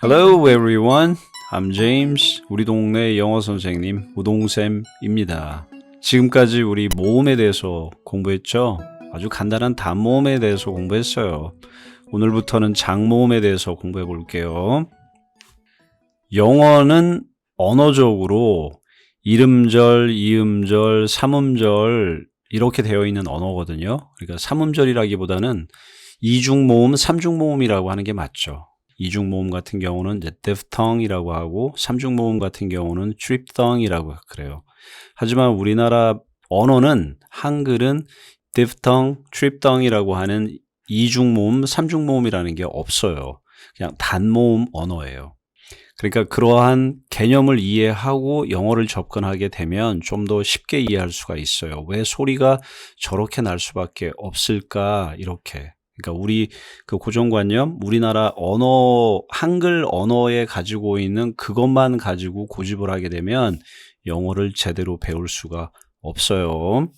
Hello everyone. I'm James. 우리 동네 영어 선생님 우동쌤입니다. 지금까지 우리 모음에 대해서 공부했죠? 아주 간단한 단모음에 대해서 공부했어요. 오늘부터는 장모음에 대해서 공부해 볼게요. 영어는 언어적으로 이음절, 이음절, 삼음절 이렇게 되어 있는 언어거든요. 그러니까 삼음절이라기보다는 이중모음, 삼중모음이라고 하는 게 맞죠. 이중모음 같은 경우는 이제 diphthong이라고 하고 삼중모음 같은 경우는 triphthong이라고 그래요. 하지만 우리나라 언어는 한글은 diphthong, triphthong이라고 하는 이중모음, 삼중모음이라는 게 없어요. 그냥 단모음 언어예요. 그러니까 그러한 개념을 이해하고 영어를 접근하게 되면 좀 더 쉽게 이해할 수가 있어요. 왜 소리가 저렇게 날 수밖에 없을까 이렇게. 그러니까 우리 그 고정관념, 우리나라 언어, 한글 언어에 가지고 있는 그것만 가지고 고집을 하게 되면 영어를 제대로 배울 수가 없어요.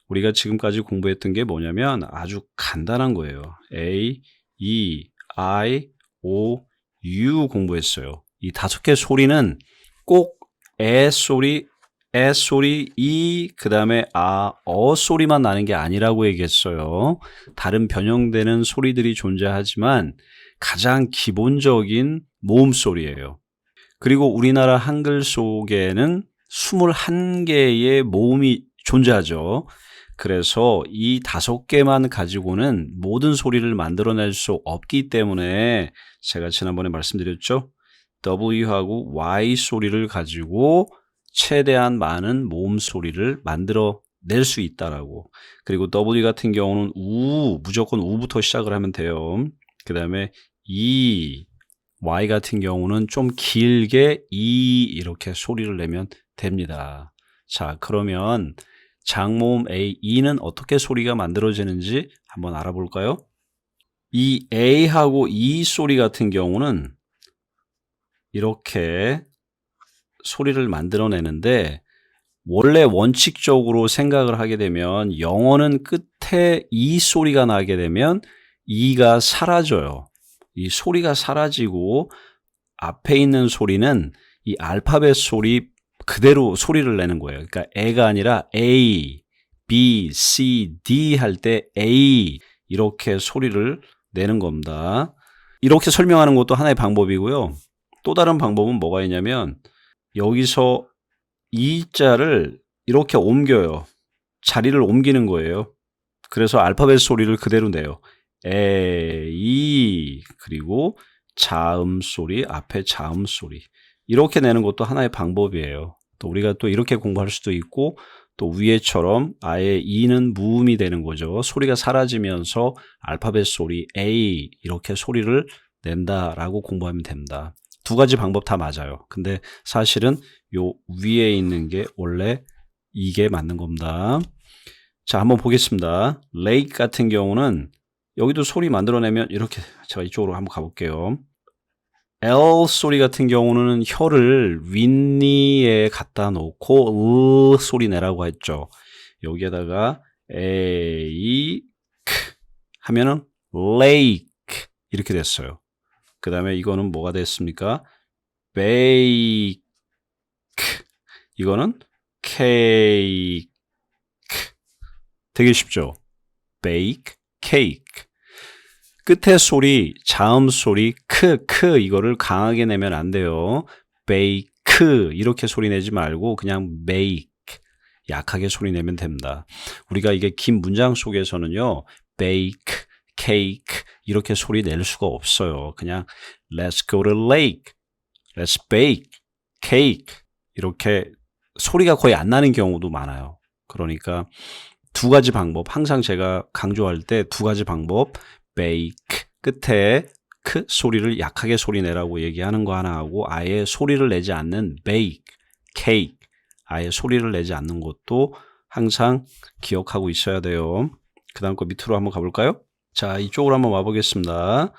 우리가 지금까지 공부했던 게 뭐냐면 아주 간단한 거예요. A, E, I, O, U 공부했어요. 이 5개 소리는 꼭 에 소리, 에 소리, 이, 그 다음에 어 소리만 나는 게 아니라고 얘기했어요. 다른 변형되는 소리들이 존재하지만 가장 기본적인 모음 소리예요. 그리고 우리나라 한글 속에는 21개의 모음이 존재하죠. 그래서 이 5개만 가지고는 모든 소리를 만들어낼 수 없기 때문에 제가 지난번에 말씀드렸죠. W하고 Y 소리를 가지고 최대한 많은 모음 소리를 만들어낼 수 있다라고. 그리고 W 같은 경우는 무조건 우부터 시작을 하면 돼요. 그 다음에 E, Y 같은 경우는 좀 길게 이 이렇게 소리를 내면 됩니다. 자, 그러면 장모음 A, E는 어떻게 소리가 만들어지는지 한번 알아볼까요? 이 A하고 E 소리 같은 경우는 이렇게 소리를 만들어내는데 원래 원칙적으로 생각을 하게 되면 영어는 끝에 이 소리가 나게 되면 이가 사라져요. 이 소리가 사라지고 앞에 있는 소리는 이 알파벳 소리 그대로 소리를 내는 거예요. 그러니까 A가 아니라 A, B, C, D 할 때 A 이렇게 소리를 내는 겁니다. 이렇게 설명하는 것도 하나의 방법이고요. 또 다른 방법은 뭐가 있냐면 여기서 이자를 이렇게 옮겨요. 자리를 옮기는 거예요. 그래서 알파벳 소리를 그대로 내요. 에, 이, 그리고 자음 소리, 앞에 자음 소리. 이렇게 내는 것도 하나의 방법이에요. 또 우리가 또 이렇게 공부할 수도 있고, 또 위에처럼 아예 이는 무음이 되는 거죠. 소리가 사라지면서 알파벳 소리, A, 이렇게 소리를 낸다라고 공부하면 됩니다. 두 가지 방법 다 맞아요. 근데 사실은 요 위에 있는 게 원래 이게 맞는 겁니다. 자, 한번 보겠습니다. lake 같은 경우는 여기도 소리 만들어내면 이렇게 제가 이쪽으로 한번 가볼게요. L 소리 같은 경우는 혀를 윗니에 갖다 놓고 소리 내라고 했죠. 여기에다가 A, K 하면은 lake 이렇게 됐어요. 그 다음에 이거는 뭐가 됐습니까? bake 이거는 cake 되게 쉽죠? bake, cake 끝에 소리, 자음 소리, 크 이거를 강하게 내면 안 돼요. bake 이렇게 소리 내지 말고 그냥 make 약하게 소리 내면 됩니다. 우리가 이게 긴 문장 속에서는요. bake, cake 이렇게 소리 낼 수가 없어요. 그냥 let's go to lake, let's bake, cake 이렇게 소리가 거의 안 나는 경우도 많아요. 그러니까 두 가지 방법, 항상 제가 강조할 때 두 가지 방법, bake 끝에 크 소리를 약하게 소리 내라고 얘기하는 거 하나 하고 아예 소리를 내지 않는 bake, cake 아예 소리를 내지 않는 것도 항상 기억하고 있어야 돼요. 그 다음 거 밑으로 한번 가볼까요? 자, 이쪽으로 한번 와보겠습니다.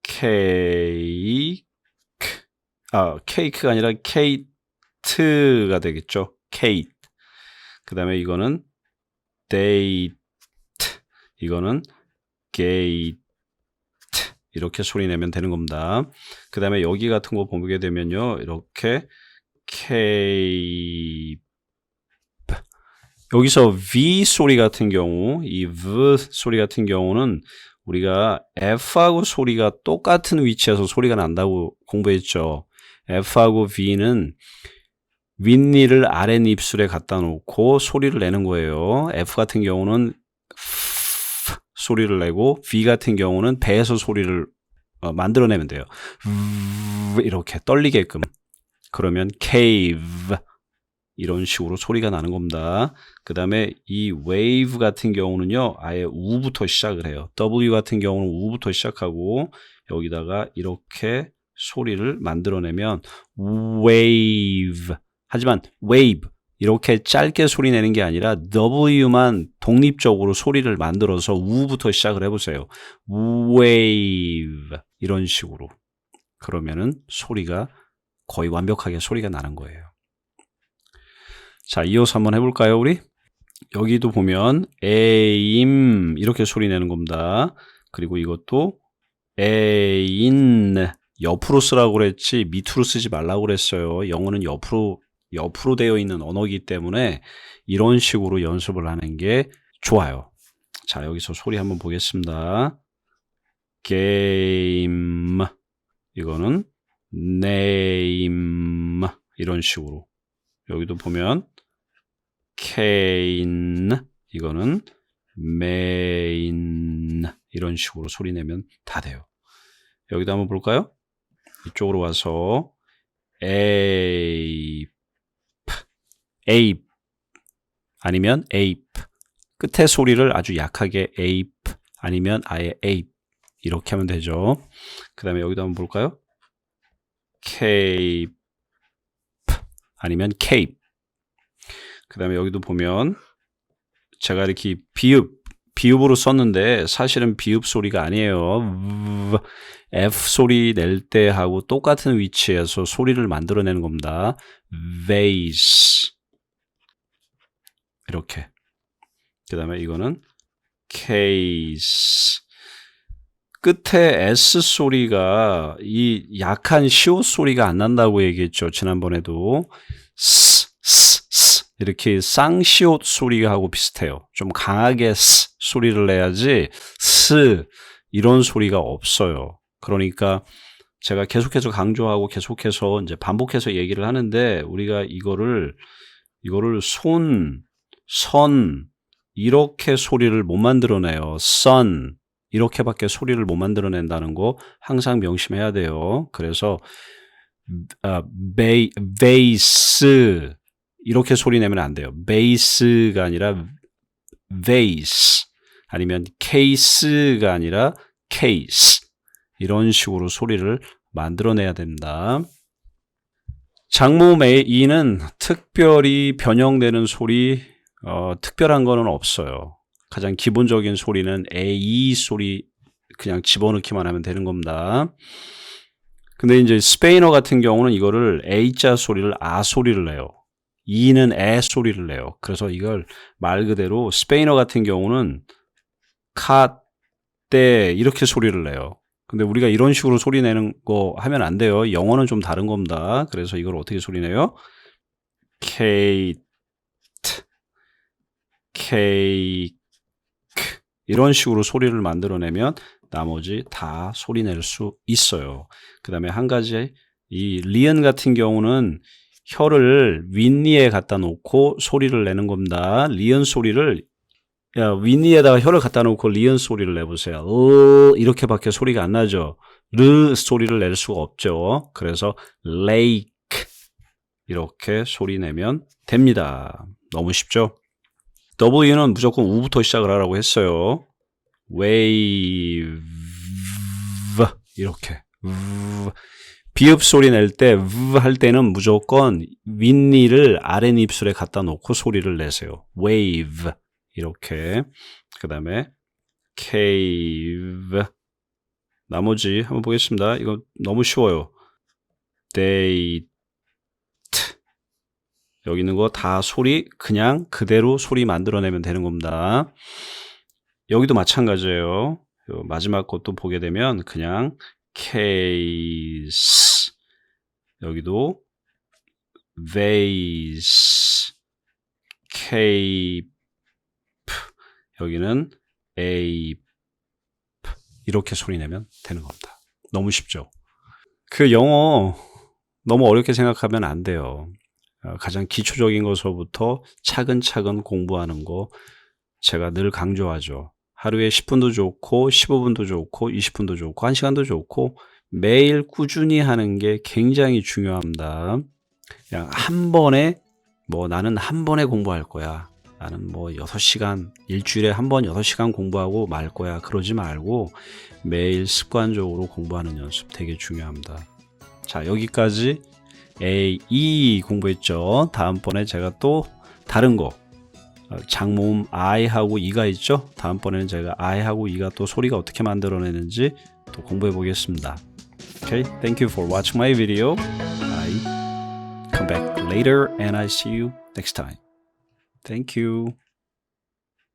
케이크, 케이크가 아니라 케이트가 되겠죠. 케이트. 그 다음에 이거는 데이트, 이거는 게이트. 이렇게 소리 내면 되는 겁니다. 그 다음에 여기 같은 거 보게 되면요. 이렇게 K 여기서 V 소리 같은 경우 이 V 소리 같은 경우는 우리가 F하고 소리가 똑같은 위치에서 소리가 난다고 공부했죠. F하고 V는 윗니를 아랫입술에 갖다 놓고 소리를 내는 거예요. F 같은 경우는 소리를 내고 V 같은 경우는 배에서 소리를 만들어내면 돼요. 이렇게 떨리게끔. 그러면 cave 이런 식으로 소리가 나는 겁니다. 그 다음에 이 wave 같은 경우는요. 아예 우부터 시작을 해요. W 같은 경우는 우부터 시작하고 여기다가 이렇게 소리를 만들어내면 wave 하지만 wave 이렇게 짧게 소리 내는 게 아니라 W만 독립적으로 소리를 만들어서 우부터 시작을 해보세요. wave 이런 식으로 그러면은 소리가 거의 완벽하게 소리가 나는 거예요. 자, 이어서 한번 해볼까요, 우리? 여기도 보면 aim 이렇게 소리 내는 겁니다. 그리고 이것도 ain 옆으로 쓰라고 그랬지 밑으로 쓰지 말라고 그랬어요. 영어는 옆으로 되어 있는 언어이기 때문에 이런 식으로 연습을 하는 게 좋아요. 자, 여기서 소리 한번 보겠습니다. game 이거는 name 이런 식으로 여기도 보면 cane 이거는 main 이런 식으로 소리 내면 다 돼요. 여기도 한번 볼까요? 이쪽으로 와서 ape 아니면 ape 끝에 소리를 아주 약하게 ape 아니면 아예 ape 이렇게 하면 되죠. 그 다음에 여기도 한번 볼까요? cape 아니면 cape 그 다음에 여기도 보면 제가 이렇게 비읍으로 썼는데 사실은 비읍 소리가 아니에요. F 소리 낼 때 하고 똑같은 위치에서 소리를 만들어내는 겁니다. vase 이렇게 그 다음에 이거는 case 끝에 S 소리가 이 약한 시옷 소리가 안 난다고 얘기했죠. 지난번에도 이렇게 쌍시옷 소리하고 비슷해요. 좀 강하게 소리를 내야지 이런 소리가 없어요. 그러니까 제가 계속해서 강조하고 계속해서 이제 반복해서 얘기를 하는데 우리가 이거를 선 이렇게 소리를 못 만들어내요. sun 이렇게밖에 소리를 못 만들어낸다는 거 항상 명심해야 돼요. 그래서 vase 이렇게 소리 내면 안 돼요. base가 아니라 vase 아니면 case가 아니라 case 이런 식으로 소리를 만들어내야 됩니다. 장모음 A는 특별히 변형되는 소리 특별한 거는 없어요. 가장 기본적인 소리는 A 소리 그냥 집어넣기만 하면 되는 겁니다. 근데 이제 스페인어 같은 경우는 이거를 A자 소리를 아 소리를 내요. E는 에 소리를 내요. 그래서 이걸 말 그대로 스페인어 같은 경우는 카떼 이렇게 소리를 내요. 근데 우리가 이런 식으로 소리 내는 거 하면 안 돼요. 영어는 좀 다른 겁니다. 그래서 이걸 어떻게 소리 내요? Kate, cake 이런 식으로 소리를 만들어내면 나머지 다 소리 낼 수 있어요. 그 다음에 한 가지 이 리은 같은 경우는 혀를 윗니에 갖다 놓고 소리를 내는 겁니다. 리은 소리를 윗니에다가 혀를 갖다 놓고 리은 소리를 내보세요. 이렇게밖에 소리가 안 나죠. 르 소리를 낼 수가 없죠. 그래서 lake 이렇게 소리 내면 됩니다. 너무 쉽죠? W는 무조건 우부터 시작을 하라고 했어요. wave 이렇게 비읍 소리 낼 때 할 때는 무조건 윗니를 아랫입술에 갖다 놓고 소리를 내세요. wave 이렇게 그 다음에 cave 나머지 한번 보겠습니다. 이거 너무 쉬워요. date 여기 있는 거 다 소리 그냥 그대로 소리 만들어내면 되는 겁니다. 여기도 마찬가지예요. 요 마지막 것도 보게 되면 그냥 case, 여기도 vase, cape, 여기는 ape, 이렇게 소리 내면 되는 겁니다. 너무 쉽죠? 그 영어 너무 어렵게 생각하면 안 돼요. 가장 기초적인 것부터 차근차근 공부하는 거 제가 늘 강조하죠. 하루에 10분도 좋고 15분도 좋고 20분도 좋고 1시간도 좋고 매일 꾸준히 하는 게 굉장히 중요합니다. 그냥 한 번에 나는 한 번에 공부할 거야. 나는 6시간, 일주일에 한 번 6시간 공부하고 말 거야. 그러지 말고 매일 습관적으로 공부하는 연습 되게 중요합니다. 자, 여기까지 A, E 공부했죠. 다음번에 제가 또 다른 거 장모음 I하고 E가 있죠. 다음번에는 제가 I하고 E가 또 소리가 어떻게 만들어내는지 또 공부해 보겠습니다. Okay, thank you for watching my video. I come back later and I see you next time. Thank you.